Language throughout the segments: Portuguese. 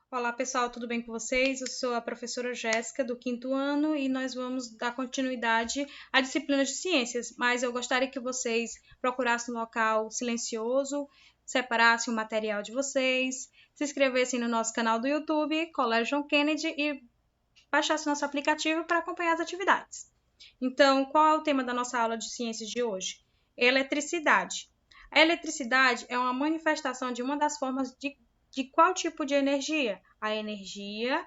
Olá pessoal, tudo bem com vocês? Eu sou a professora Jéssica do quinto ano e nós vamos dar continuidade à disciplina de ciências, mas eu gostaria que vocês procurassem um local silencioso, separassem o material de vocês, se inscrevessem no nosso canal do YouTube, Colégio John Kennedy, e baixassem nosso aplicativo para acompanhar as atividades. Então, qual é o tema da nossa aula de ciências de hoje? Eletricidade. A eletricidade é uma manifestação de uma das formas de qual tipo de energia? A energia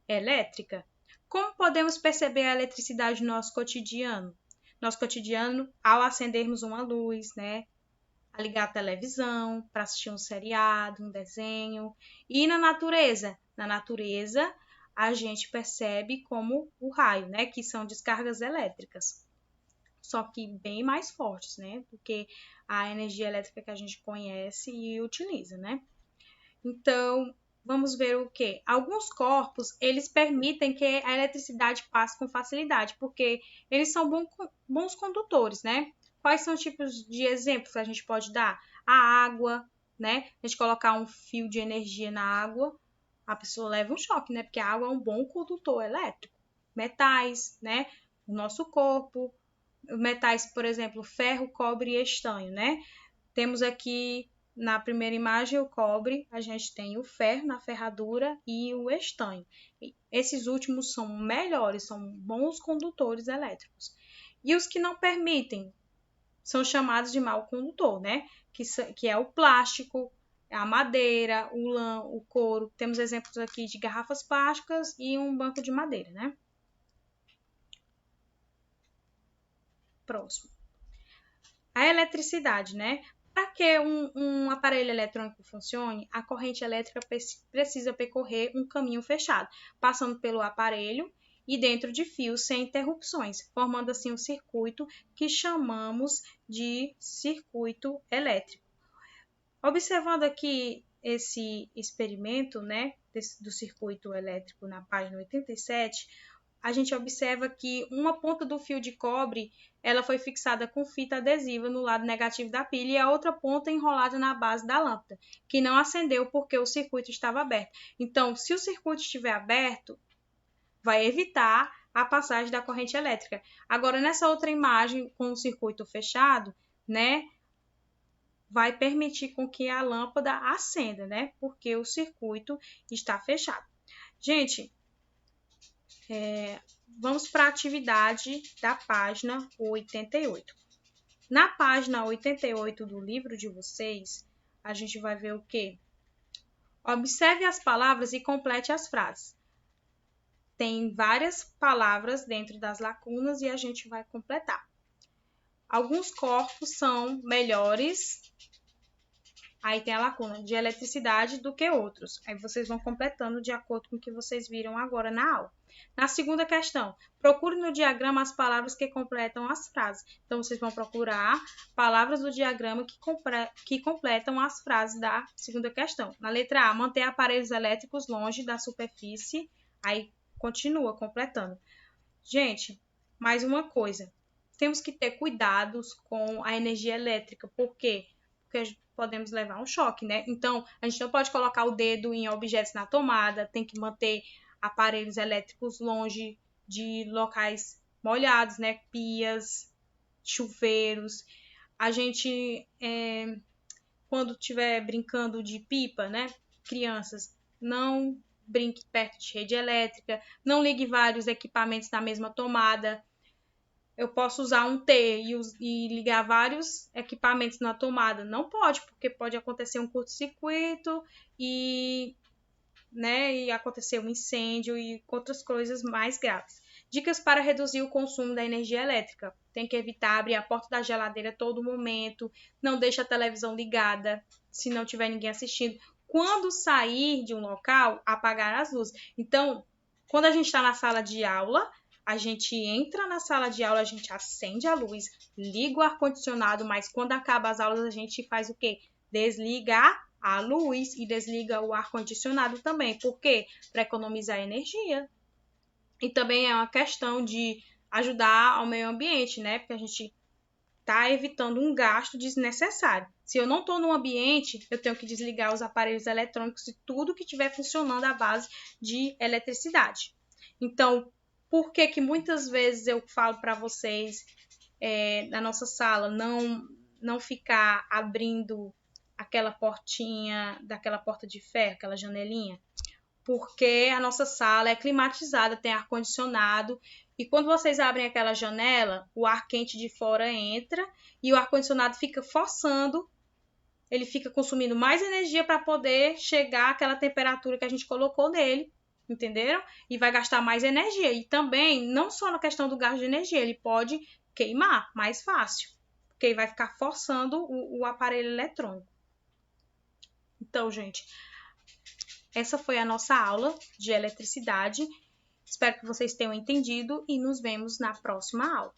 elétrica. Como podemos perceber a eletricidade no nosso cotidiano? Nosso cotidiano, ao acendermos uma luz, né? A ligar a televisão, para assistir um seriado, um desenho. E na natureza? Na natureza, a gente percebe como o raio, né? Que são descargas elétricas. Só que bem mais fortes, né? Do que a energia elétrica que a gente conhece e utiliza, né? Então, vamos ver o quê? Alguns corpos, eles permitem que a eletricidade passe com facilidade, porque eles são bons condutores, né? Quais são os tipos de exemplos que a gente pode dar? A água, né? A gente colocar um fio de energia na água, a pessoa leva um choque, né? Porque a água é um bom condutor elétrico. Metais, né? O nosso corpo. Metais, por exemplo, ferro, cobre e estanho, né? Temos aqui na primeira imagem o cobre, a gente tem o ferro na ferradura e o estanho. Esses últimos são melhores, são bons condutores elétricos. E os que não permitem são chamados de mau condutor, né? Que é o plástico, a madeira, o lã, o couro. Temos exemplos aqui de garrafas plásticas e um banco de madeira, né? Próximo. A eletricidade, né? Para que um aparelho eletrônico funcione, a corrente elétrica precisa percorrer um caminho fechado, passando pelo aparelho e dentro de fios sem interrupções, formando assim um circuito que chamamos de circuito elétrico. Observando aqui esse experimento, né, do circuito elétrico na página 87, a gente observa que uma ponta do fio de cobre ela foi fixada com fita adesiva no lado negativo da pilha e a outra ponta enrolada na base da lâmpada, que não acendeu porque o circuito estava aberto. Então, se o circuito estiver aberto, vai evitar a passagem da corrente elétrica. Agora, nessa outra imagem, com o circuito fechado, né, vai permitir com que a lâmpada acenda, né, porque o circuito está fechado. Gente, vamos para a atividade da página 88. Na página 88 do livro de vocês, a gente vai ver o quê? Observe as palavras e complete as frases. Tem várias palavras dentro das lacunas e a gente vai completar. Alguns corpos são melhores, aí tem a lacuna de eletricidade do que outros. Aí vocês vão completando de acordo com o que vocês viram agora na aula. Na segunda questão, procure no diagrama as palavras que completam as frases. Então, vocês vão procurar palavras do diagrama que completam as frases da segunda questão. Na letra A, manter aparelhos elétricos longe da superfície. Aí, continua completando. Gente, mais uma coisa. Temos que ter cuidados com a energia elétrica. Por quê? Porque podemos levar um choque, né? Então, a gente não pode colocar o dedo em objetos na tomada, tem que manter aparelhos elétricos longe de locais molhados, né? Pias, chuveiros. A gente, quando estiver brincando de pipa, né? Crianças, não brinque perto de rede elétrica, não ligue vários equipamentos na mesma tomada. Eu posso usar um T e ligar vários equipamentos na tomada. Não pode, porque pode acontecer um curto-circuito e, né, e acontecer um incêndio e outras coisas mais graves. Dicas para reduzir o consumo da energia elétrica. Tem que evitar abrir a porta da geladeira a todo momento. Não deixe a televisão ligada se não tiver ninguém assistindo. Quando sair de um local, apagar as luzes. Então, quando a gente está na sala de aula, a gente entra na sala de aula, a gente acende a luz, liga o ar-condicionado, mas quando acaba as aulas, a gente faz o quê? Desliga a luz e desliga o ar-condicionado também. Por quê? Para economizar energia. E também é uma questão de ajudar ao meio ambiente, né? Porque a gente tá evitando um gasto desnecessário. Se eu não estou no ambiente, eu tenho que desligar os aparelhos eletrônicos e tudo que estiver funcionando à base de eletricidade. Então, por que que muitas vezes eu falo para vocês na nossa sala não ficar abrindo aquela portinha, daquela porta de ferro, aquela janelinha? Porque a nossa sala é climatizada, tem ar-condicionado, e quando vocês abrem aquela janela, o ar quente de fora entra e o ar-condicionado fica forçando, ele fica consumindo mais energia para poder chegar àquela temperatura que a gente colocou nele, entenderam? E vai gastar mais energia. E também, não só na questão do gasto de energia, ele pode queimar mais fácil, porque ele vai ficar forçando o aparelho eletrônico. Então, gente, essa foi a nossa aula de eletricidade. Espero que vocês tenham entendido e nos vemos na próxima aula.